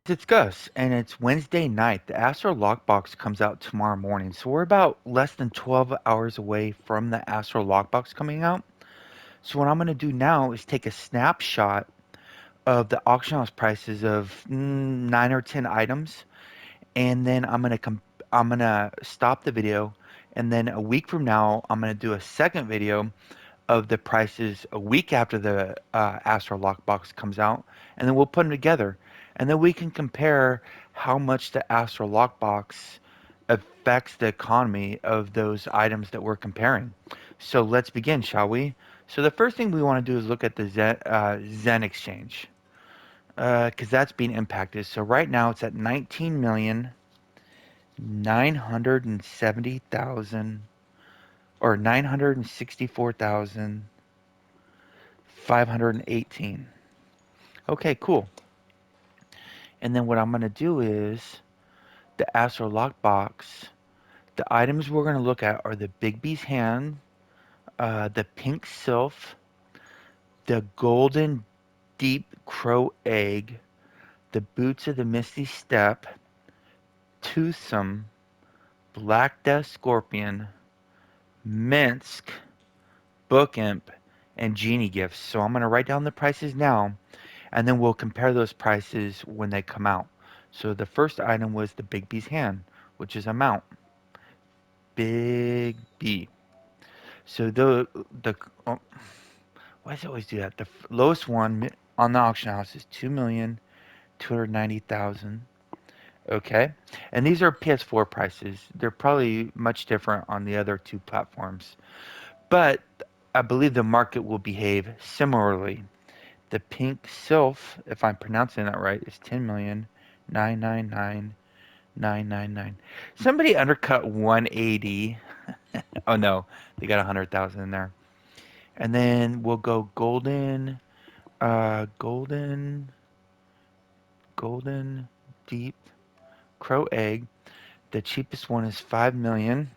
It's Gus, and it's Wednesday night. The Astral Lockbox comes out tomorrow morning, so we're about less than 12 hours away from the Astral Lockbox coming out. So what I'm going to do now is take a snapshot of the auction house prices of 9 or 10 items, and then I'm gonna stop the video, and then a week from now I'm gonna do a second video of the prices a week after the Astro Lockbox comes out, and then we'll put them together, and then we can compare how much the Astro Lockbox affects the economy of those items that we're comparing. So let's begin, shall we? So the first thing we want to do is look at the Zen exchange, because that's being impacted. So right now it's at 19,970,000 or 964,518. Okay, cool. And then what I'm going to do is the Astro Lockbox. The items we're going to look at are the Big B's hand, the pink sylph, the golden deep crow egg, the boots of the misty steppe, toothsome, black death scorpion, Minsk, book imp, and genie gifts. So I'm going to write down the prices now, and then we'll compare those prices when they come out. So the first item was the Big B's hand, which is a mount. Big B. So the oh, why does it always do that? The lowest one on the auction house is 2,290,000. Okay, and these are PS4 prices. They're probably much different on the other two platforms, but I believe the market will behave similarly. The pink sylph, if I'm pronouncing that right, is 10,999,999. Somebody undercut 180. Oh no, they got 100,000 in there. And then we'll go golden deep crow egg. The cheapest one is 5 million.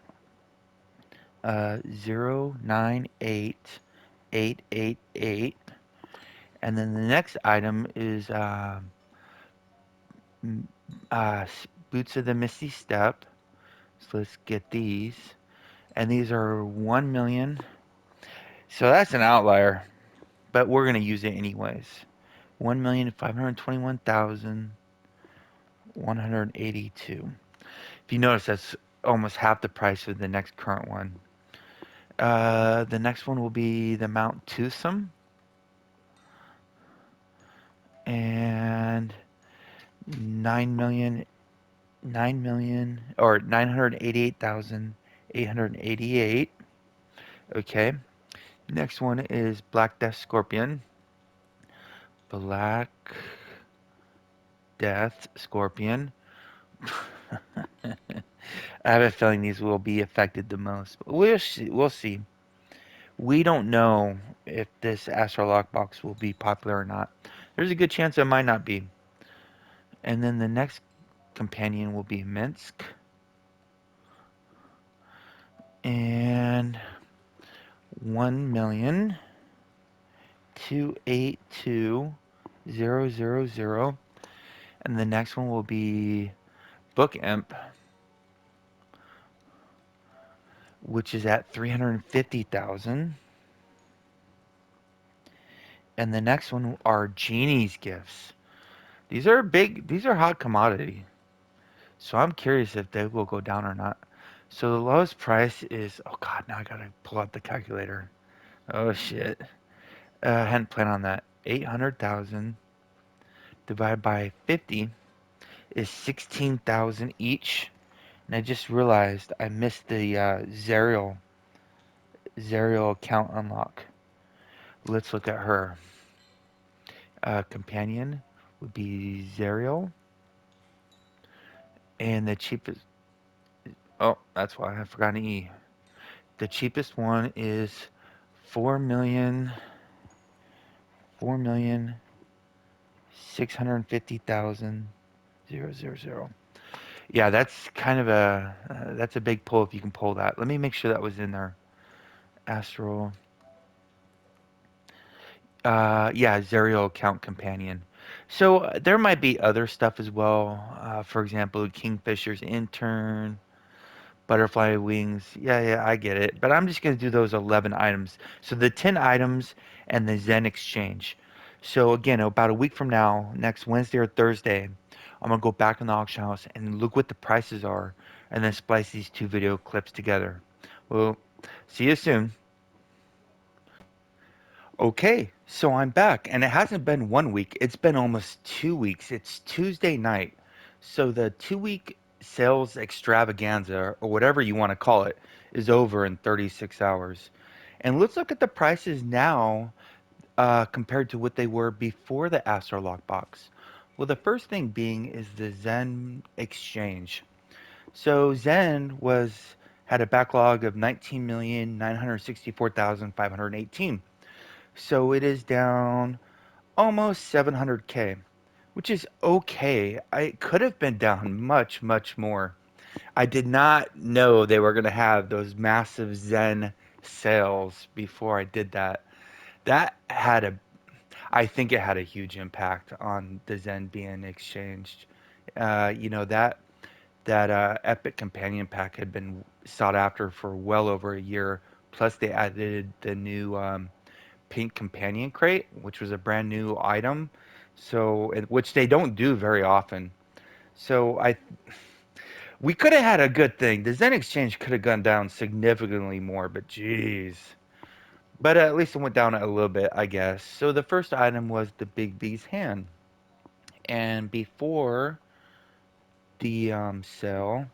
098888. And then the next item is uh, Boots of the Misty Step. So let's get these. And these are 1 million. So that's an outlier, but we're going to use it anyways. 1,521,182. If you notice, that's almost half the price of the next current one. The next one will be the Mount Toothsome. And 9 million, 9 million, or 988,888. Okay. Next one is Black Death Scorpion. Black Death Scorpion. I have a feeling these will be affected the most. But we'll see. We'll see. We don't know if this Astral Lockbox will be popular or not. There's a good chance it might not be. And then the next companion will be Minsk. And 1,282,000. And the next one will be Book Imp, which is at 350,000. And the next one are Genie's Gifts. These are big, these are hot commodity. So I'm curious if they will go down or not. So the lowest price is, oh God, now I gotta pull out the calculator. Oh shit. I hadn't planned on that. 800,000 divided by 50 is 16,000 each. And I just realized I missed the Zerial account unlock. Let's look at her. Companion would be Zerial. And the cheapest, oh, that's why I forgot an E. The cheapest one is 4,650,000. Yeah, that's kind of that's a big pull if you can pull that. Let me make sure that was in there. Astral. Yeah, Zerial account companion. So there might be other stuff as well. For example, Kingfisher's intern, butterfly wings. Yeah, yeah, I get it. But I'm just going to do those 11 items. So the 10 items and the Zen exchange. So again, about a week from now, next Wednesday or Thursday, I'm going to go back in the auction house and look what the prices are and then splice these two video clips together. Well, see you soon. Okay, so I'm back, and it hasn't been 1 week, it's been almost 2 weeks. It's Tuesday night. So the 2 week sales extravaganza, or whatever you want to call it, is over in 36 hours. And let's look at the prices now compared to what they were before the Astro Lockbox. Well, the first thing being is the Zen exchange. So Zen had a backlog of 19,964,518. So it is down almost 700K, which is okay. I could have been down much, much more. I did not know they were going to have those massive Zen sales before I did that. That had a, I think it had a huge impact on the Zen being exchanged. That Epic Companion Pack had been sought after for well over a year. Plus, they added the new pink companion crate, which was a brand new item, which they don't do very often. So we could have had a good thing. The Zen Exchange could have gone down significantly more, but jeez. But at least it went down a little bit, I guess. So the first item was the Big B's hand, and before the sale,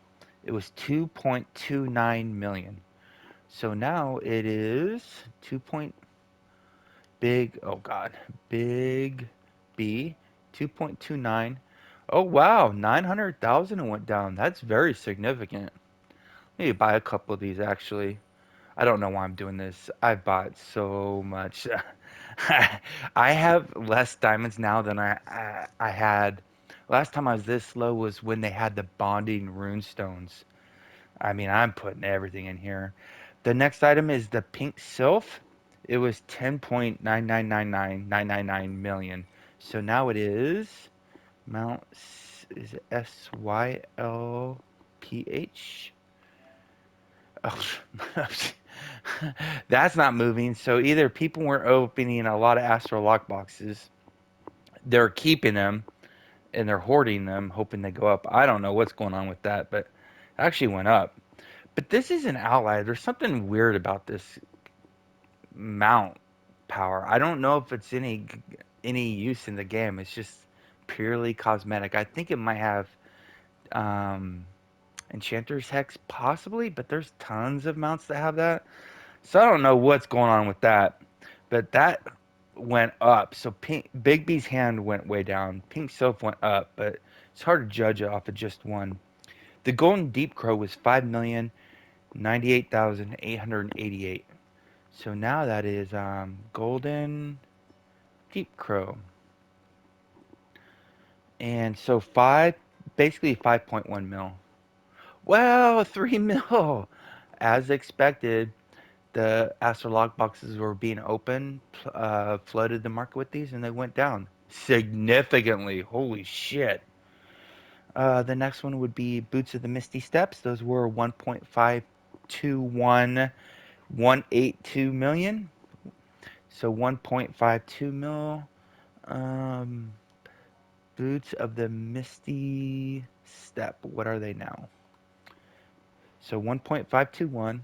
it was 2.29 million. So now it is 2. Big, oh God, Big B, 2.29. Oh wow, 900,000 went down. That's very significant. Maybe buy a couple of these actually. I don't know why I'm doing this. I bought so much. I have less diamonds now than I had. Last time I was this low was when they had the bonding rune stones. I mean, I'm putting everything in here. The next item is the pink sylph. It was 10.9999999 million. So now it is is it SYLPH? Oh, that's not moving. So either people weren't opening a lot of Astro lock boxes, they're keeping them, and they're hoarding them, hoping they go up. I don't know what's going on with that, but it actually went up. But this is an outlier. There's something weird about this mount power. I don't know if it's any use in the game. It's just purely cosmetic. I think it might have um, Enchanter's Hex possibly, but there's tons of mounts that have that. So I don't know what's going on with that. But that went up. So Big B's hand went way down. Pink Sylph went up, but it's hard to judge it off of just one. The Golden Deep Crow was 5,098,888. So now that is Golden Deep Crow. And so basically 5.1 mil. Well, 3 mil. As expected, the Astro lock boxes were being opened, flooded the market with these, and they went down significantly. Holy shit. The next one would be Boots of the Misty Steps. Those were 1.52182 million. So 1.52 mil. Um, Boots of the Misty Step. What are they now? So 1.521,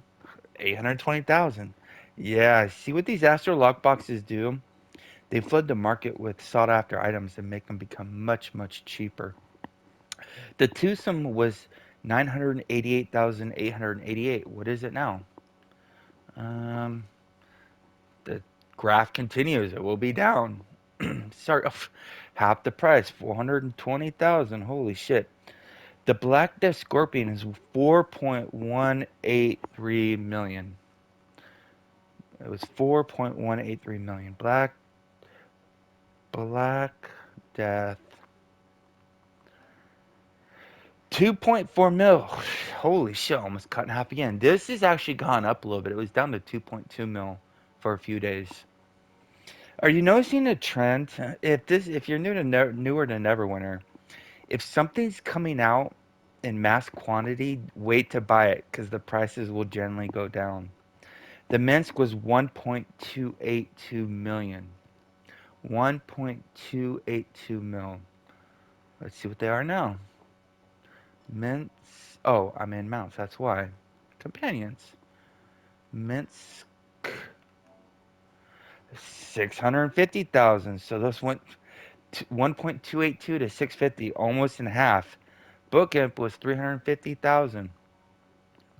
820,000. Yeah, see what these Astro lock boxes do? They flood the market with sought after items and make them become much, much cheaper. The twosome was 988,888. What is it now? Um, the graph continues. It will be down. Sorry, half the price, 420,000. Holy shit. The Black Death Scorpion is 4.183 million. It was 4.183 million. Black Death 2.4 mil. Holy shit, almost cut in half again. This has actually gone up a little bit. It was down to 2.2 mil for a few days. Are you noticing a trend? If you're newer to Neverwinter, if something's coming out in mass quantity, wait to buy it because the prices will generally go down. The Minsk was 1.282 million. 1.282 mil. Let's see what they are now. Mints. Oh, I'm in mounts. That's why. Companions. Minsk. 650,000. So those went 1.282 to 650, almost in half. Book Imp was 350,000.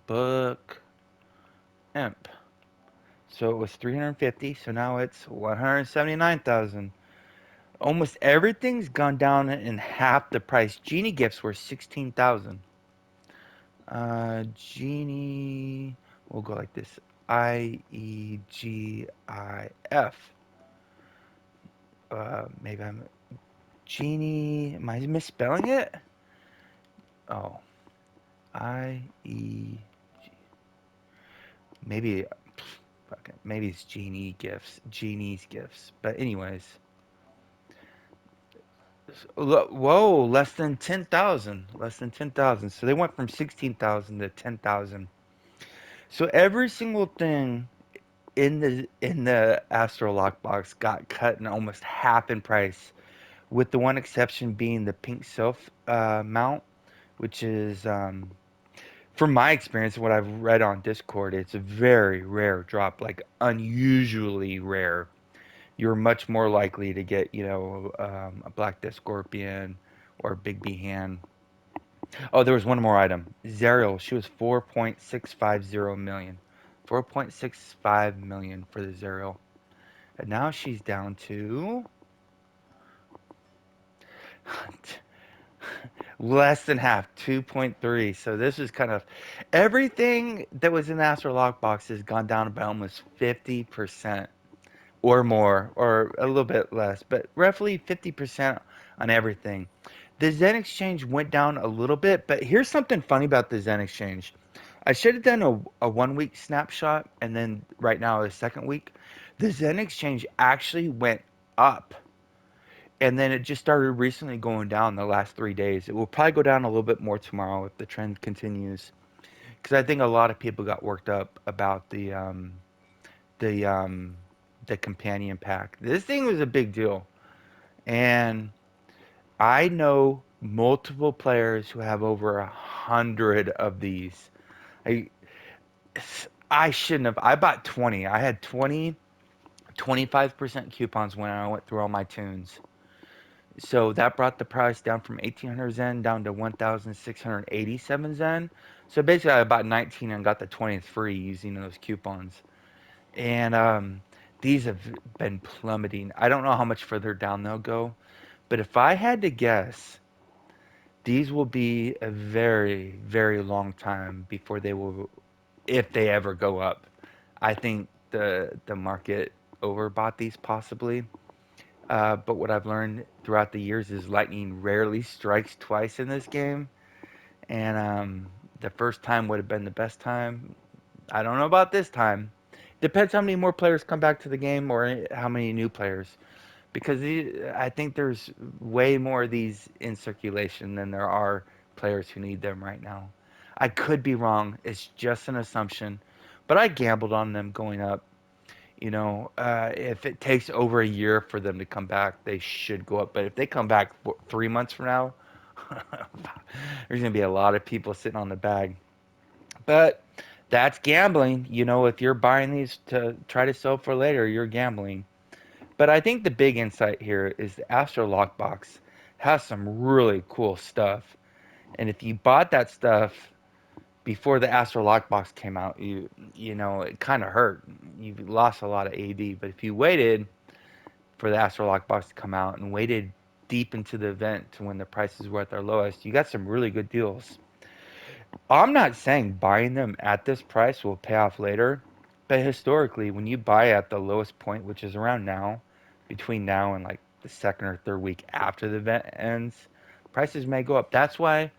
Book Imp. So it was 350. So now it's 179,000. Almost everything's gone down in half the price. Genie gifts were 16,000. Genie. We'll go like this. IEGIF. Maybe I'm Genie. Am I misspelling it? Oh, I E. Maybe. Maybe it's Genie gifts. Genie's gifts. But anyways. Whoa, less than 10,000. Less than 10,000. So they went from 16,000 to 10,000. So every single thing in the Astral Lockbox got cut in almost half in price, with the one exception being the pink sylph mount, which is, from my experience, what I've read on Discord, it's a very rare drop, like unusually rare. You're much more likely to get, a Black Death Scorpion or a Big B hand. Oh, there was one more item. Zerial, she was 4.650 million. 4.65 million for the Zerial. And now she's down to less than half, 2.3. So this is kind of everything that was in the Astro Lockbox has gone down by almost 50% or more, or a little bit less, but roughly 50% on everything. The Zen Exchange went down a little bit, but here's something funny about the Zen Exchange. I should have done a 1 week snapshot and then right now the second week. The Zen Exchange actually went up and then it just started recently going down the last 3 days. It will probably go down a little bit more tomorrow if the trend continues, because I think a lot of people got worked up about the um, the companion pack. This thing was a big deal, and I know multiple players who have over 100 of these. I I shouldn't have. I bought 20. I had 25% coupons when I went through all my tunes. So that brought the price down from 1800 Zen down to 1687 Zen. So basically, I bought 19 and got the 20th free using those coupons. And these have been plummeting. I don't know how much further down they'll go, but if I had to guess, these will be a very, very long time before they will, if they ever go up. I think the market overbought these possibly. But what I've learned throughout the years is lightning rarely strikes twice in this game, and the first time would have been the best time. I don't know about this time. Depends how many more players come back to the game or how many new players. Because I think there's way more of these in circulation than there are players who need them right now. I could be wrong. It's just an assumption. But I gambled on them going up. If it takes over a year for them to come back, they should go up. But if they come back 3 months from now, there's going to be a lot of people sitting on the bag. But that's gambling. If you're buying these to try to sell for later, you're gambling. But I think the big insight here is the Astro Lockbox has some really cool stuff. And if you bought that stuff before the Astro Lockbox came out, it kind of hurt. You lost a lot of AD. But if you waited for the Astro Lockbox to come out and waited deep into the event to when the prices were at their lowest, you got some really good deals. I'm not saying buying them at this price will pay off later, but historically, when you buy at the lowest point, which is around now, between now and like the second or third week after the event ends, prices may go up. That's why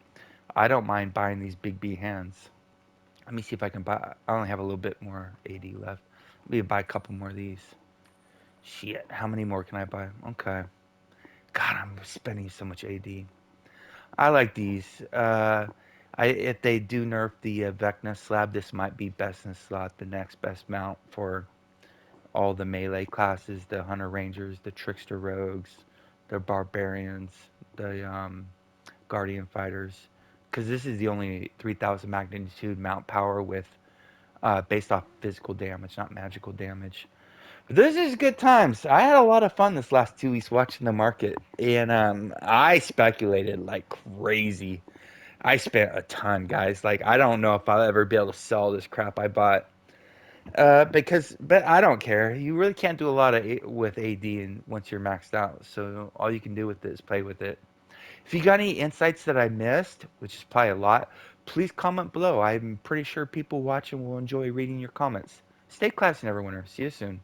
I don't mind buying these big B hands. Let me see if I can buy. I only have a little bit more AD left. Let me buy a couple more of these. Shit, how many more can I buy? Okay. God, I'm spending so much AD. I like these. If they do nerf the Vecna slab, this might be best in slot, the next best mount for all the melee classes, the Hunter Rangers, the Trickster Rogues, the Barbarians, the Guardian Fighters. Because this is the only 3000 magnitude mount power with based off physical damage, not magical damage. But this is good times. I had a lot of fun this last 2 weeks watching the market, and I speculated like crazy. I spent a ton, guys. Like I don't know if I'll ever be able to sell this crap I bought. But I don't care. You really can't do a lot with AD and once you're maxed out. So all you can do with it is play with it. If you got any insights that I missed, which is probably a lot, please comment below. I'm pretty sure people watching will enjoy reading your comments. Stay classy, Neverwinter. See you soon.